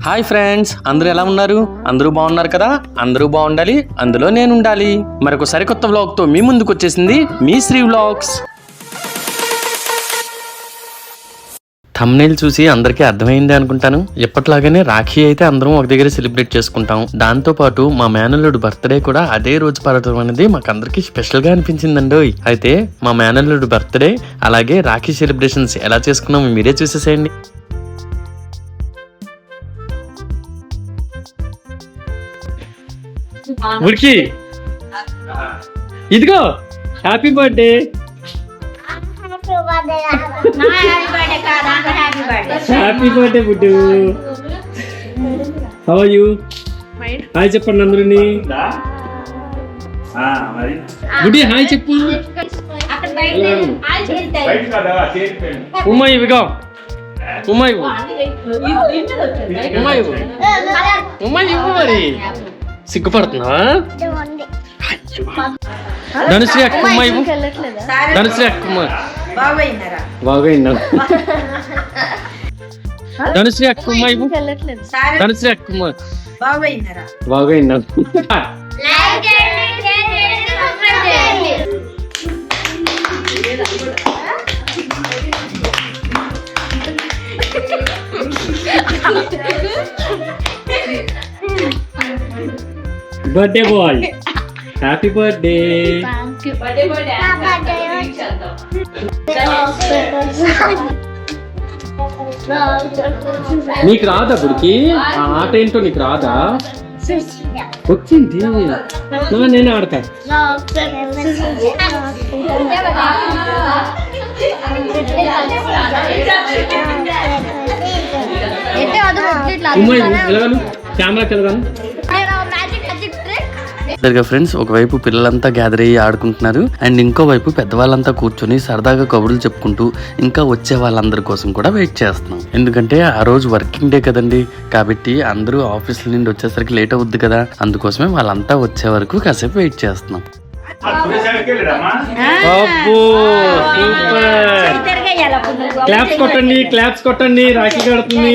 Hi friends, అందరూ ఎలా ఉన్నారు? అందరూ బాగున్నారు కదా? అందరూ బాగుండాలి, అందులో నేను ఉండాలి. మరొక సరికొత్త వ్లాగ్తో మీ ముందుకు వచ్చేసింది మీ శ్రీ వ్లాగ్స్. థంబ్నెయిల్ చూసి అందరికీ అర్థమైంది అనుకుంటాను. ఎప్పటిలాగానే రాఖీ అయితే అందరం ఒక దగ్గర సెలబ్రేట్ చేసుకుంటాం. దాంతో పాటు మా మేనల్లుడు బర్త్డే కూడా అదే రోజు పడటం అనేది మాకు అందరికి స్పెషల్ గా అనిపించిందండి. అయితే మా మేనల్లుడు బర్త్డే అలాగే రాఖీ సెలబ్రేషన్స్ ఎలా చేసుకున్నామో మీరే చూసేసేయండి. ఉడికి ఇదిగో హ్యాపీ బర్త్డే. హ్యాపీ బర్త్డే బుడ్డు. How are you? హాయ్ చెప్పండి అందరిని. బుడ్డి హాయ్ చెప్పు. ఉమ్మ ఇవిగో ఉమ్మ ఇవ్వు ఉమ్మ ఇవ్వు ఉమ్మ ఇవ్వు. మరి సిగ్గుపడుతున్నావా? ధనుశ్రీ అక్కమ్మ ఇవ్వు. ధనుశ్రీ అక్కమ్మ బాగైనా. ధనుశ్రీ అక్కమ్మ ఇవ్వు. ధనుశ్రీ అక్కమ్మ బాగైనా. Birthday boy, happy birthday. నీకు రాదా గుడికి? ఆ ఆట ఏంటో నీకు రాదా? వచ్చింది, నేను ఆడతా. కెమెరాకి వెళ్ళగాను. ఫ్రెండ్స్, ఒకవైపు పిల్లలంతా గ్యాదర్ అయ్యి ఆడుకుంటున్నారు అండ్ ఇంకోవైపు పెద్దవాళ్ళంతా కూర్చొని సరదాగా కబుర్లు చెప్పుకుంటూ ఇంకా వచ్చే వాళ్ళందరి కోసం కూడా వెయిట్ చేస్తున్నాం. ఎందుకంటే ఆ రోజు వర్కింగ్ డే కదండి, కాబట్టి అందరూ ఆఫీస్ నుండి వచ్చేసరికి లేట్ అవుద్ది కదా, అందుకోసమే వాళ్ళంతా వచ్చే వరకు కాసేపు వెయిట్ చేస్తున్నాం. క్లాప్స్ కొట్టండి, క్లాప్స్ కొట్టండి. రాఖీ కడుతుంది.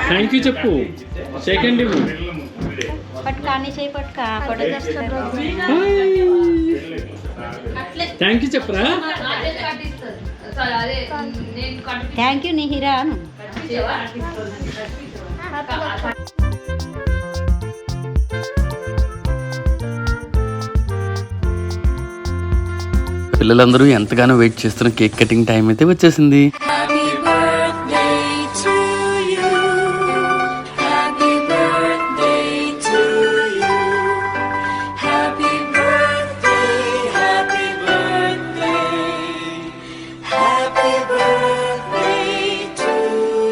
థ్యాంక్ యూ చెప్పు. సెకండ్ ఇవ్వు. థ్యాంక్ యూ చెప్పరా. Thank you Nihira. పిల్లలందరూ ఎంతగానో వెయిట్ చేస్తున్న కేక్ కటింగ్ టైం అయితే వచ్చేసింది.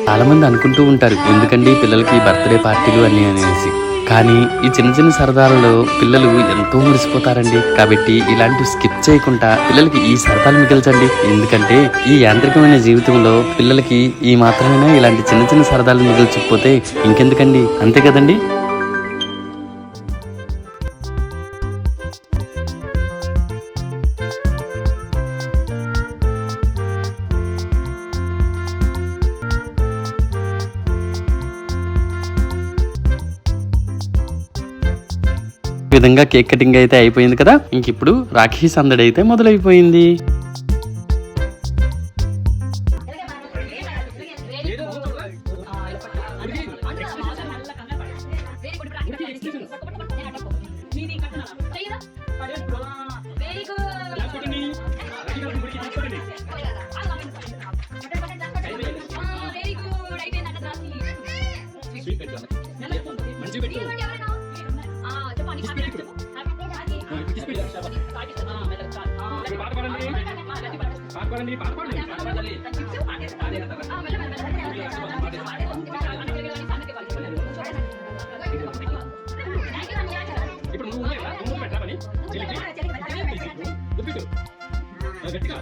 చాలా మంది అనుకుంటూ ఉంటారు, ఎందుకండి పిల్లలకి బర్త్డే పార్టీలు అని అనేసి. కానీ ఈ చిన్న చిన్న సరదాలలో పిల్లలు ఎంతో మురిసిపోతారండి. కాబట్టి ఇలాంటివి స్కిప్ చేయకుండా పిల్లలకి ఈ సరదాలు మిగిల్చండి. ఎందుకంటే ఈ యాంత్రికమైన జీవితంలో పిల్లలకి ఈ మాత్రమేనా ఇలాంటి చిన్న చిన్న సరదాలు మిగిల్చకపోతే ఇంకెందుకండి, అంతే కదండి. విధంగా కేక్ కటింగ్ అయితే అయిపోయింది కదా. ఇంక ఇప్పుడు రాఖీ సందడి అయితే మొదలైపోయింది.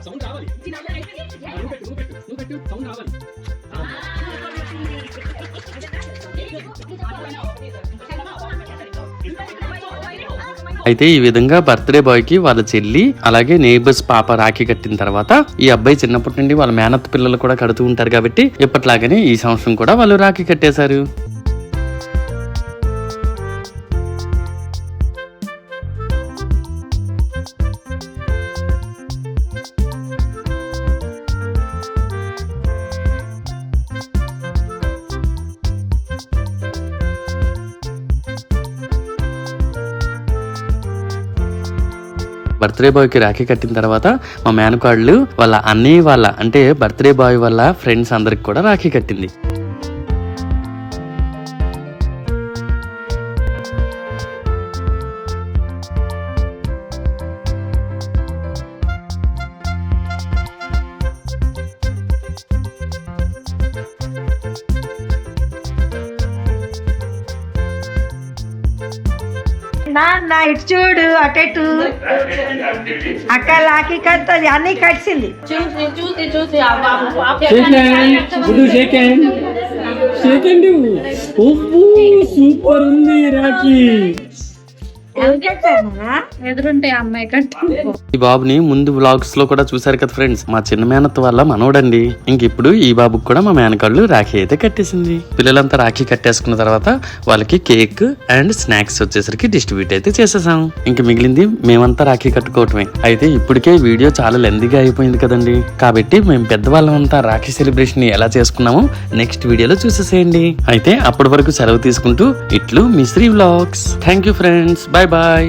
సౌండ్ రావాలి. సౌండ్ రావాలి. అయితే ఈ విధంగా బర్త్డే బాయ్ కి వాళ్ళ చెల్లి అలాగే నేబర్స్ పాప రాఖీ కట్టిన తర్వాత ఈ అబ్బాయి చిన్నప్పటి నుండి వాళ్ళ మేనత్ పిల్లలు కూడా కడుతూ ఉంటారు కాబట్టి ఎప్పట్లాగనే ఈ సంవత్సరం కూడా వాళ్ళు రాఖీ కట్టేశారు. బర్త్డే బాయ్ కి రాఖీ కట్టిన తర్వాత మా మేనకాళ్ళు వాళ్ళ అన్నయ్య వాళ్ళ అంటే బర్త్డే బాయ్ వాళ్ళ ఫ్రెండ్స్ అందరికి కూడా రాఖీ కట్టింది. నా ఇటు చూడు అటెటు అక్క లాకి కట్టది అన్ని కట్టింది. సూపర్ ఉంది రాఖీ. ఎదురుంటే అమ్మాయి కట్టు. ఈ బాబుని ముందు వ్లాగ్స్ లో కూడా చూసారు కదా ఫ్రెండ్స్, మా చిన్న మేనత్త వల్ల మనోడండి. ఇంక ఇప్పుడు ఈ బాబుకి కూడా మా మేనకాళ్ళు రాఖీ అయితే కట్టేసింది. పిల్లలంతా రాఖీ కట్టేసుకున్న తర్వాత వాళ్ళకి కేక్ అండ్ స్నాక్స్ వచ్చేసరికి డిస్ట్రిబ్యూట్ అయితే చేసేసాం. ఇంక మిగిలింది మేమంతా రాఖీ కట్టుకోవటమే. అయితే ఇప్పటికే వీడియో చాలా లెందీగా అయిపోయింది కదండి, కాబట్టి మేము పెద్దవాళ్ళం అంతా రాఖీ సెలబ్రేషన్ ఎలా చేసుకున్నామో నెక్స్ట్ వీడియోలో చూసేసేయండి. అయితే అప్పటి వరకు సెలవు తీసుకుంటూ ఇట్లు మీ Sri vlogs. Thank you friends, bye bye.